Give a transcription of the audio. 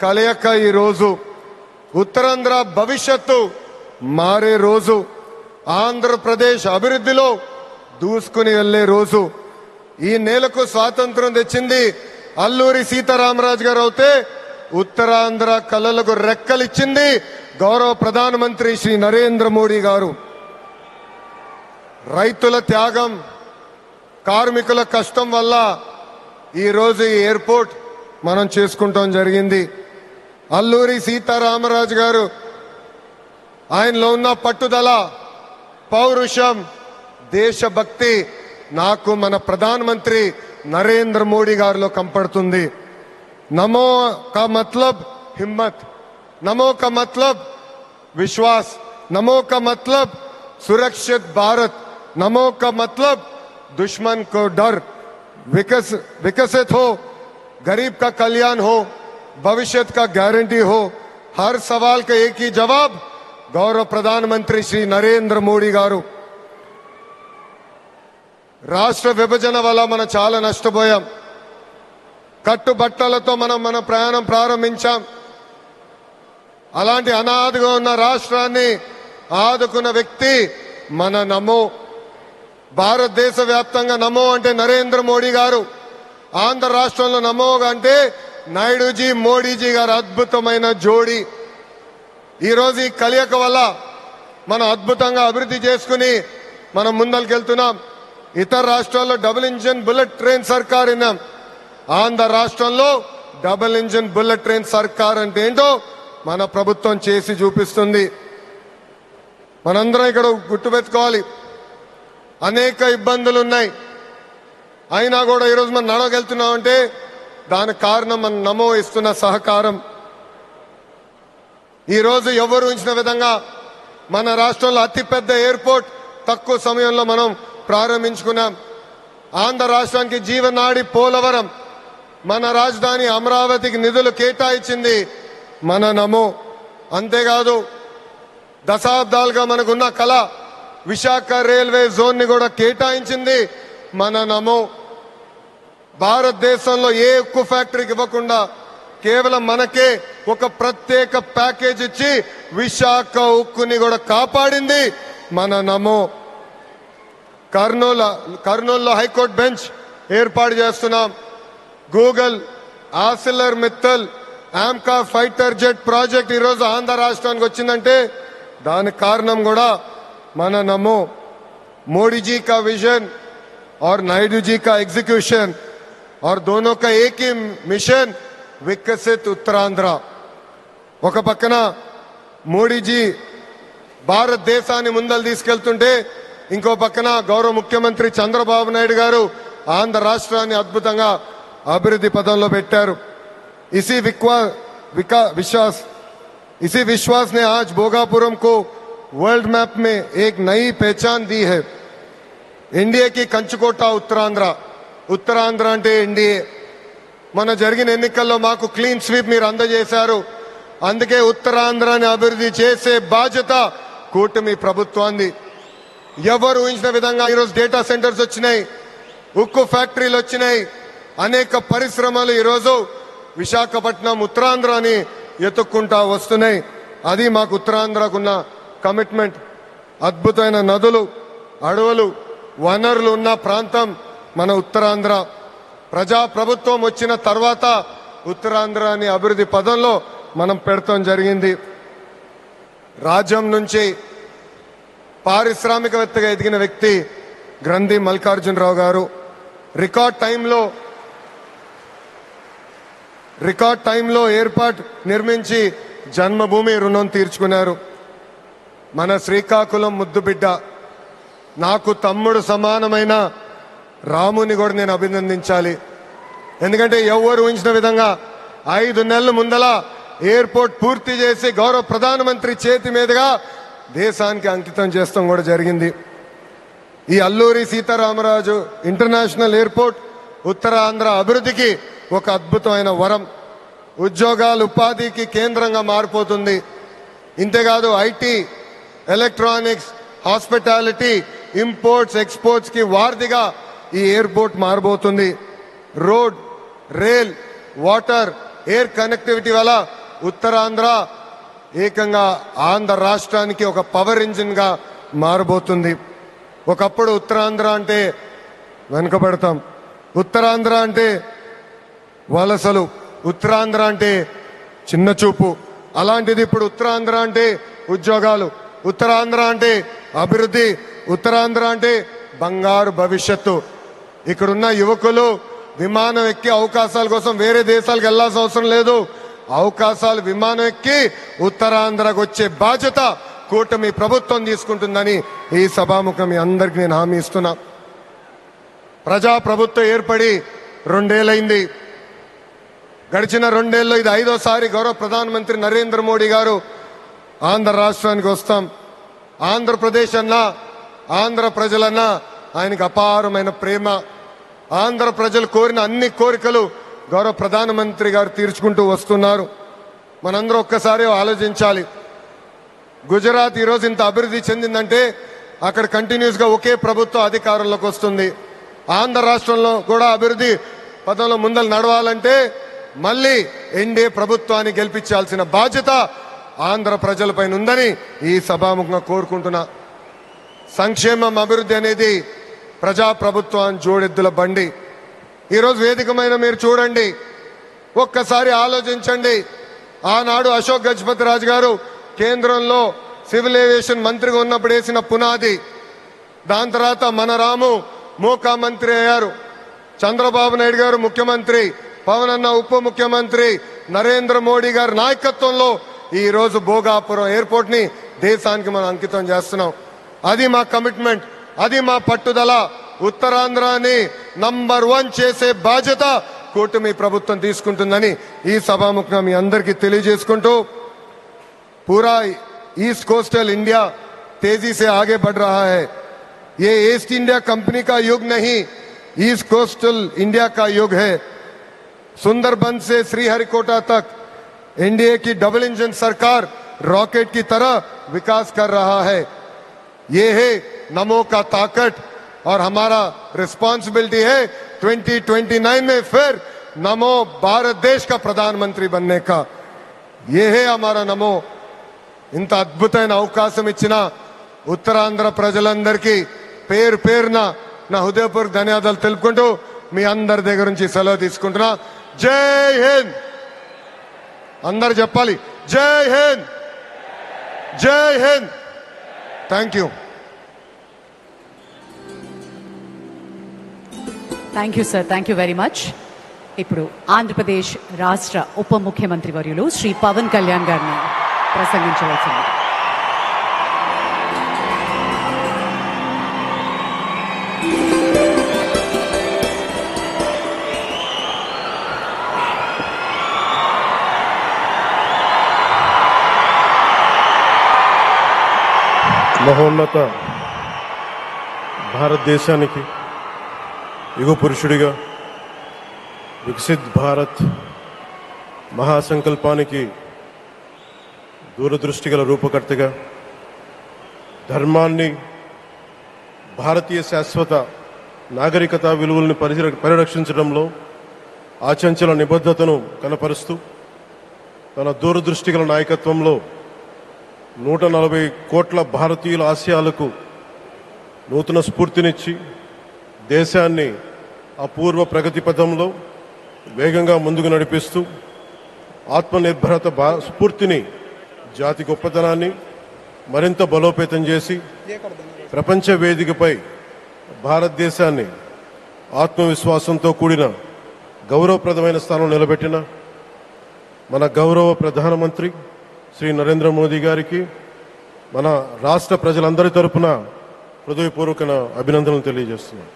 కలయిక ఈ రోజు ఉత్తరాంధ్ర భవిష్యత్తు మారే రోజు, ఆంధ్రప్రదేశ్ అభివృద్ధిలో దూసుకుని వెళ్లే రోజు. ఈ నేలకు స్వాతంత్రం తెచ్చింది అల్లూరి సీతారామరాజు గారు అవుతే, ఉత్తరాంధ్ర కళలకు రెక్కలిచ్చింది గౌరవ ప్రధానమంత్రి శ్రీ నరేంద్ర మోడీ గారు. రైతుల త్యాగం, కార్మికుల కష్టం వల్ల ఈరోజు ఈ ఎయిర్పోర్ట్ మనం చేసుకుంటాం జరిగింది. అల్లూరి సీతారామరాజు గారు ఆయనలో ఉన్న పట్టుదల, పౌరుషం, దేశభక్తి నాకు మన ప్రధానమంత్రి నరేంద్ర మోడీ గారిలో కంపడుతుంది. నమో కా మతలబ్ హిమ్మత్, నమో కా మతలబ్ విశ్వాస్, నమో కా మతలబ్ सुरक्षित भारत, नमो का मतलब दुश्मन को डर, विकसित हो, गरीब का कल्याण हो, भविष्य का गारंटी हो. हर सवाल का एक ही जवाब गौरव प्रधानमंत्री श्री नरेंद्र मोदी गारू. రాష్ట్ర విభజన వల్ల మనం చాలా నష్టపోయాం. కట్టుబట్టలతో మన ప్రయాణం ప్రారంభించాం. అలాంటి అనాథగా ఉన్న రాష్ట్రాన్ని ఆదుకున్న వ్యక్తి మన నమో. భారతదేశ వ్యాప్తంగా నమో అంటే నరేంద్ర మోడీ గారు, ఆంధ్ర రాష్ట్రంలో నమో అంటే నాయుడుజీ మోడీజీ గారు అద్భుతమైన జోడీ. ఈరోజు ఈ కలయిక వల్ల మనం అద్భుతంగా అభివృద్ధి చేసుకుని మనం ముందరికెళ్తున్నాం. ఇతర రాష్ట్రాల్లో డబుల్ ఇంజిన్ బుల్లెట్ ట్రైన్ సర్కార్ విన్నాం. ఆంధ్ర రాష్ట్రంలో డబుల్ ఇంజిన్ బుల్లెట్ ట్రైన్ సర్కార్ అంటే ఏంటో మన ప్రభుత్వం చేసి చూపిస్తుంది. మనందరం ఇక్కడ గుర్తుపెట్టుకోవాలి, అనేక ఇబ్బందులు ఉన్నాయి. అయినా కూడా ఈరోజు మనం నడవగలుగుతున్నామంటే దానికి కారణం మన నమో ఇస్తున్న సహకారం. ఈరోజు ఎవరు ఊహించిన విధంగా మన రాష్ట్రంలో అతిపెద్ద ఎయిర్పోర్ట్ తక్కువ సమయంలో మనం ప్రారంభించుకున్నాం. ఆంధ్ర రాష్ట్రానికి జీవనాడి పోలవరం, మన రాజధాని అమరావతికి నిధులు కేటాయించింది మన నమో. అంతేకాదు దశాబ్దాలుగా మనకున్న కళ విశాఖ రైల్వే జోన్ ని కూడా కేటాయించింది మన నమో. భారతదేశంలో ఏ ఉక్కు ఫ్యాక్టరీకి ఇవ్వకుండా కేవలం మనకే ఒక ప్రత్యేక ప్యాకేజ్ ఇచ్చి విశాఖ ఉక్కుని కూడా కాపాడింది మన నమో. కర్నూలులో హైకోర్టు బెంచ్ ఏర్పాటు చేస్తున్నాం. Google, ఆసిలర్ Mittal, AMCA fighter jet project ఈరోజు ఆంధ్ర రాష్ట్రానికి వచ్చిందంటే దానికి కారణం కూడా మన నమో. मोदी जी का विजन और नायडू जी का एग्जीक्यूशन और दोनों का एक ही मिशन, विकसित उत्तरांध्र. ఒక పక్కన మోడీజీ భారతదేశాన్ని ముందలు తీసుకెళ్తుంటే ఇంకో పక్కన గౌరవ ముఖ్యమంత్రి చంద్రబాబు నాయుడు గారు ఆంధ్ర రాష్ట్రాన్ని అద్భుతంగా అభివృద్ధి పథంలో పెట్టారు. इसी विश्वास ने आज भोगापुरम को वर्ल्ड मैप में एक नई पहचान दी है. इंडिया की कंचकोटा उत्तरांध्र అంటే ఎన్డీఏ. మన జరిగిన ఎన్నికల్లో మాకు క్లీన్ స్వీప్ మీరు అందజేశారు. అందుకే ఉత్తరాంధ్రాన్ని అభివృద్ధి చేసే బాధ్యత కూటమి ప్రభుత్వాన్ని. ఎవరు ఊహించిన విధంగా ఈరోజు డేటా సెంటర్స్ వచ్చినాయి, ఉక్కు ఫ్యాక్టరీలు వచ్చినాయి, అనేక పరిశ్రమలు ఈరోజు విశాఖపట్నం ఉత్తరాంధ్రాని ఎత్తుక్కుంటా వస్తున్నాయి. అది మాకు ఉత్తరాంధ్రకున్న కమిట్మెంట్. అద్భుతమైన నదులు, అడవులు, వనరులు ఉన్న ప్రాంతం మన ఉత్తరాంధ్ర. ప్రజా ప్రభుత్వం వచ్చిన తర్వాత ఉత్తరాంధ్రాని అభివృద్ధి పదంలో మనం పెడతాం జరిగింది. రాజ్యం నుంచి పారిశ్రామికవేత్తగా ఎదిగిన వ్యక్తి గ్రంథి మల్లికార్జునరావు గారు రికార్డ్ టైంలో ఎయిర్పోర్ట్ నిర్మించి జన్మభూమి రుణం తీర్చుకున్నారు. మన శ్రీకాకుళం ముద్దుబిడ్డ, నాకు తమ్ముడు సమానమైన రాముని కూడా నేను అభినందించాలి. ఎందుకంటే ఎవరు ఊహించిన విధంగా 5 నెలల ముందల ఎయిర్పోర్ట్ పూర్తి చేసి గౌరవ ప్రధానమంత్రి చేతి మీదుగా దేశానికి అంకితం చేస్తాం కూడా జరిగింది. ఈ అల్లూరి సీతారామరాజు ఇంటర్నేషనల్ ఎయిర్పోర్ట్ ఉత్తరాంధ్ర అభివృద్ధికి ఒక అద్భుతమైన వరం. ఉద్యోగాలు, ఉపాధికి కేంద్రంగా మారిపోతుంది. ఇంతేకాదు IT, electronics, hospitality, imports, exports కి వారధిగా ఈ ఎయిర్పోర్ట్ మారబోతుంది. Road, rail, water, air connectivity వల్ల ఉత్తరాంధ్ర ఏకంగా ఆంధ్ర రాష్ట్రానికి ఒక పవర్ ఇంజిన్ గా మారబోతుంది. ఒకప్పుడు ఉత్తరాంధ్ర అంటే వెనుకబడతాం, ఉత్తరాంధ్ర అంటే వలసలు, ఉత్తరాంధ్ర అంటే చిన్న చూపు. అలాంటిది ఇప్పుడు ఉత్తరాంధ్ర అంటే ఉద్యోగాలు, ఉత్తరాంధ్ర అంటే అభివృద్ధి, ఉత్తరాంధ్ర అంటే బంగారు భవిష్యత్తు. ఇక్కడున్న యువకులు విమానం ఎక్కి అవకాశాల కోసం వేరే దేశాలకు వెళ్లాల్సిన అవసరం లేదు. అవకాశాలు విమానం ఎక్కి ఉత్తరాంధ్రకు వచ్చే బాధ్యత కూటమి ప్రభుత్వం తీసుకుంటుందని ఈ సభాముఖం మీ అందరికీ నేను హామీ ఇస్తున్నా. ప్రజా ప్రభుత్వం ఏర్పడి 2 ఏళ్ళైంది. గడిచిన 2 ఏళ్ళలో ఇది 5వ గౌరవ ప్రధానమంత్రి నరేంద్ర మోడీ గారు ఆంధ్ర రాష్ట్రానికి వస్తాం. ఆంధ్రప్రదేశ్ అన్నా, ఆంధ్ర ప్రజలన్నా ఆయనకు అపారమైన ప్రేమ. ఆంధ్ర ప్రజలు కోరిన అన్ని కోరికలు గౌరవ ప్రధానమంత్రి గారు తీర్చుకుంటూ వస్తున్నారు. మనందరూ ఒక్కసారి ఆలోచించాలి. గుజరాత్ ఈరోజు ఇంత అభివృద్ధి చెందిందంటే అక్కడ కంటిన్యూస్ గా ఒకే ప్రభుత్వం అధికారంలోకి వస్తుంది. ఆంధ్ర రాష్ట్రంలో కూడా అభివృద్ధి పదంలో ముందలు నడవాలంటే మళ్ళీ ఎన్డీఏ ప్రభుత్వాన్ని గెలిపించాల్సిన బాధ్యత ఆంధ్ర ప్రజలపైన ఉందని ఈ సభాముఖంగా కోరుకుంటున్నా. సంక్షేమం అభివృద్ధి అనేది ప్రజా ప్రభుత్వాన్ని జోడెద్దుల బండి. ఈరోజు వేదికమైన మీరు చూడండి, ఒక్కసారి ఆలోచించండి. ఆనాడు అశోక్ గజపతి రాజు గారు కేంద్రంలో సివిల్ ఏవియేషన్ మంత్రిగా ఉన్నప్పుడు వేసిన పునాది. దాని తర్వాత మన రాము మోకా మంత్రి అయ్యారు, చంద్రబాబు నాయుడు గారు ముఖ్యమంత్రి, పవన్ అన్న ఉప ముఖ్యమంత్రి, నరేంద్ర మోడీ గారి నాయకత్వంలో ఈ రోజు భోగాపురం ఎయిర్పోర్ట్ ని దేశానికి మనం అంకితం చేస్తున్నాం. అది మా కమిట్మెంట్, అది మా పట్టుదల. ఉత్తరాంధ్రాని నంబర్ 1 చేసే బాధ్యత కూటమి ప్రభుత్వం తీసుకుంటుందని ఈ సభాముఖంగా మీ అందరికీ తెలియజేసుకుంటూ, पूरा ईस्ट कोस्टल इंडिया तेजी से आगे बढ़ रहा है. ये ईस्ट इंडिया कंपनी का युग नहीं, ईस्ट कोस्टल इंडिया का युग है. सुंदरबन से श्रीहरिकोटा तक एनडीए की डबल इंजन सरकार रॉकेट की तरह विकास कर रहा है. ये है नमो का ताकत और हमारा रिस्पॉन्सिबिलिटी है 2029 में फिर नमो भारत देश का प्रधानमंत्री बनने का. ये है हमारा नमो. ఇంత అద్భుతమైన అవకాశం ఇచ్చిన ఉత్తరాంధ్ర ప్రజలందరికీ పేరు పేరున నా హృదయపూర్వక ధన్యవాదాలు తెలుపుకుంటూ మీ అందరి దగ్గర నుంచి సెలవు తీసుకుంటున్నా. జై హింద్. అందరు చెప్పాలి, జై హింద్, జై Hind. Thank you. Thank you sir, thank you very much. ఇప్పుడు ఆంధ్రప్రదేశ్ రాష్ట్ర ఉప ముఖ్యమంత్రి వర్యులు శ్రీ పవన్ కళ్యాణ్ గారిని ప్రసంగించవలసింది. మహోన్నత భారతదేశానికి యుగ పురుషుడిగా, వికసిత్ భారత్ మహాసంకల్పానికి దూరదృష్టి గల రూపకర్తగా, ధర్మాన్ని, భారతీయ శాశ్వత నాగరికత విలువలను పరిరక్షించడంలో ఆచంచల నిబద్ధతను కనపరుస్తూ తన దూరదృష్టి గల నాయకత్వంలో 140 కోట్ల భారతీయుల ఆశయాలకు నూతన స్ఫూర్తినిచ్చి దేశాన్ని అపూర్వ ప్రగతి పథంలో వేగంగా ముందుకు నడిపిస్తూ ఆత్మనిర్భరత స్ఫూర్తిని, జాతి గొప్పతనాన్ని మరింత బలోపేతం చేసి ప్రపంచ వేదికపై భారతదేశాన్ని ఆత్మవిశ్వాసంతో కూడిన గౌరవప్రదమైన స్థానం నిలబెట్టిన మన గౌరవ ప్రధానమంత్రి శ్రీ నరేంద్ర మోదీ గారికి మన రాష్ట్ర ప్రజలందరి తరపున హృదయపూర్వక అభినందనలు తెలియజేస్తున్నాను.